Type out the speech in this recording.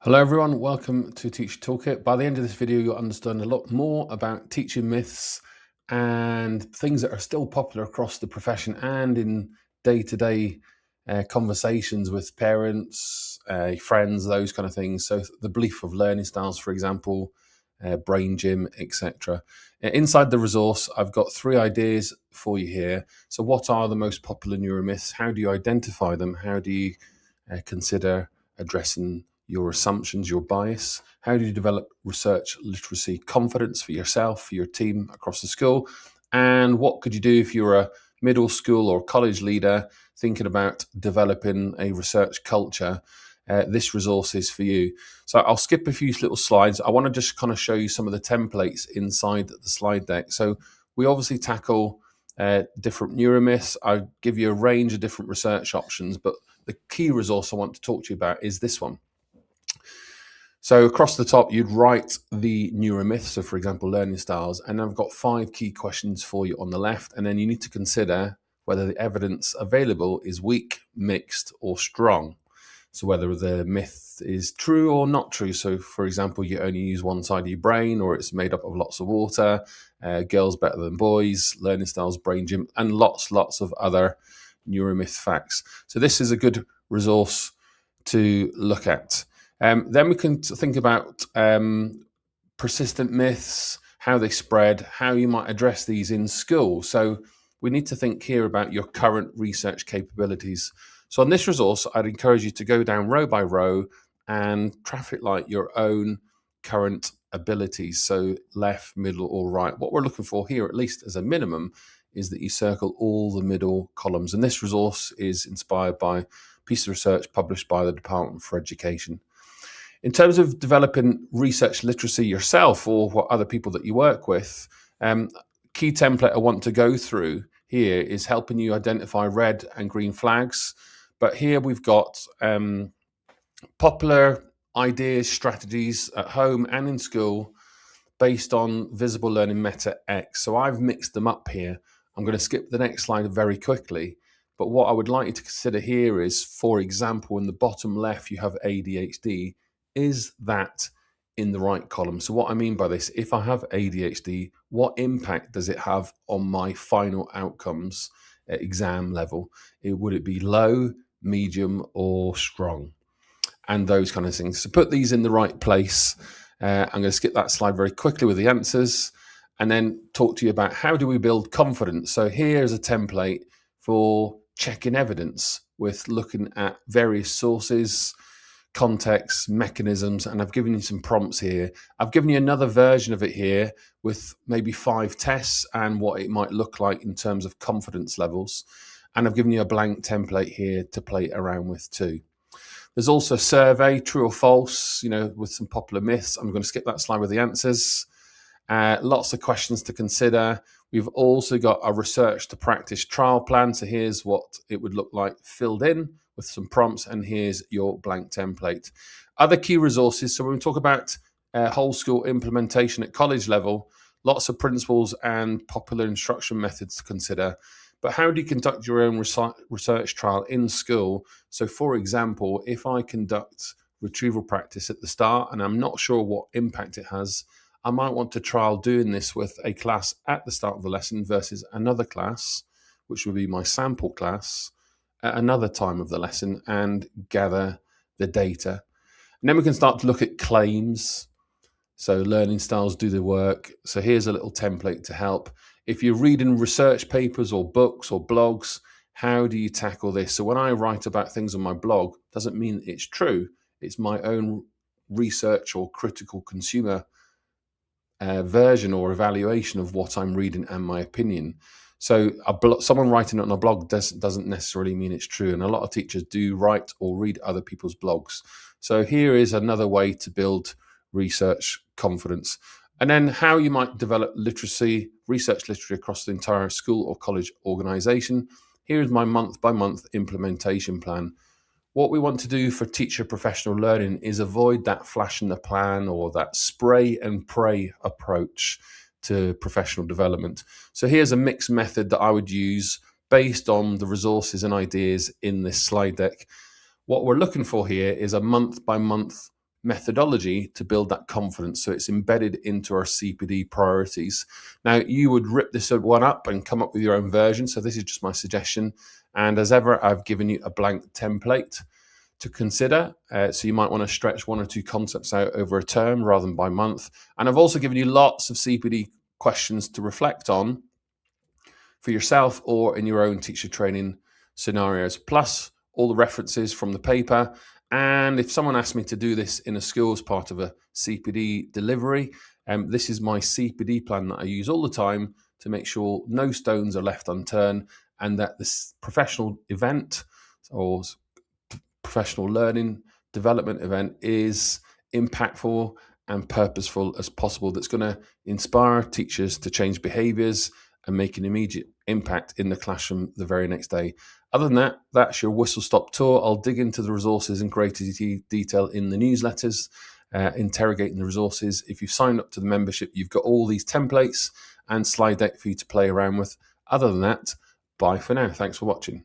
Hello everyone, welcome to Teacher Toolkit. By the end of this video, you'll understand a lot more about teaching myths and things that are still popular across the profession and in day-to-day conversations with parents, friends, those kind of things. So the belief of learning styles, for example, brain gym, etc. Inside the resource, I've got 3 ideas for you here. So what are the most popular neuromyths? How do you identify them? How do you consider addressing your assumptions, your bias? How do you develop research literacy confidence for yourself, for your team across the school? And what could you do if you're a middle school or college leader thinking about developing a research culture? This resource is for you. So I'll skip a few little slides. I want to just kind of show you some of the templates inside the slide deck. So we obviously tackle different neuromyths. I give you a range of different research options, but the key resource I want to talk to you about is this one. So across the top, you'd write the neuromyths, so for example, learning styles, and I've got 5 key questions for you on the left, and then you need to consider whether the evidence available is weak, mixed, or strong. So whether the myth is true or not true. So for example, you only use one side of your brain, or it's made up of lots of water, girls better than boys, learning styles, brain gym, and lots of other neuromyth facts. So this is a good resource to look at. Then we can think about persistent myths, how they spread, how you might address these in school. So we need to think here about your current research capabilities. So on this resource, I'd encourage you to go down row by row and traffic light your own current abilities. So left, middle, or right. What we're looking for here, at least as a minimum, is that you circle all the middle columns. And this resource is inspired by a piece of research published by the Department for Education. In terms of developing research literacy yourself or what other people that you work with, key template I want to go through here is helping you identify red and green flags. But here we've got popular ideas, strategies at home and in school based on visible learning meta X. So I've mixed them up here. I'm going to skip the next slide very quickly. But what I would like you to consider here is, for example, in the bottom left, you have ADHD. Is that in the right column? So what I mean by this, if I have ADHD, what impact does it have on my final outcomes at exam level? Would it be low, medium, or strong? And those kind of things. So put these in the right place. I'm going to skip that slide very quickly with the answers and then talk to you about how do we build confidence. So here's a template for checking evidence with looking at various sources, contexts, mechanisms, and I've given you some prompts here. I've given you another version of it here with maybe 5 tests and what it might look like in terms of confidence levels. And I've given you a blank template here to play around with too. There's also a survey, true or false, with some popular myths. I'm going to skip that slide with the answers. Lots of questions to consider. We've also got a research to practice trial plan. So here's what it would look like filled in with some prompts, and here's your blank template. Other key resources. So when we talk about whole school implementation at college level, lots of principles and popular instruction methods to consider. But how do you conduct your own research trial in school? So for example, if I conduct retrieval practice at the start and I'm not sure what impact it has, I might want to trial doing this with a class at the start of the lesson versus another class, which would be my sample class, at another time of the lesson and gather the data. And then we can start to look at claims. So learning styles do the work. So here's a little template to help. If you're reading research papers or books or blogs, how do you tackle this? So when I write about things on my blog, doesn't mean it's true. It's my own research or critical consumer version or evaluation of what I'm reading and my opinion. So someone writing it on a blog doesn't necessarily mean it's true. And a lot of teachers do write or read other people's blogs. So here is another way to build research confidence. And then how you might develop research literacy across the entire school or college organization. Here's my month-by-month implementation plan. What we want to do for teacher professional learning is avoid that flash in the pan or that spray and pray approach to professional development. So here's a mixed method that I would use based on the resources and ideas in this slide deck. What we're looking for here is a month-by-month methodology to build that confidence, so it's embedded into our CPD priorities. Now, you would rip this one up and come up with your own version, so this is just my suggestion. And as ever, I've given you a blank template to consider, so you might want to stretch 1 or 2 concepts out over a term rather than by month. And I've also given you lots of CPD questions to reflect on for yourself or in your own teacher training scenarios, plus all the references from the paper. And if someone asked me to do this in a school as part of a CPD delivery, this is my CPD plan that I use all the time to make sure no stones are left unturned, and that this professional event or professional learning development event is impactful and purposeful as possible, that's going to inspire teachers to change behaviors and make an immediate impact in the classroom the very next day. Other than that, that's your whistle-stop tour. I'll dig into the resources in greater detail in the newsletters, interrogating the resources. If you've signed up to the membership, you've got all these templates and slide deck for you to play around with. Other than that, bye for now. Thanks for watching.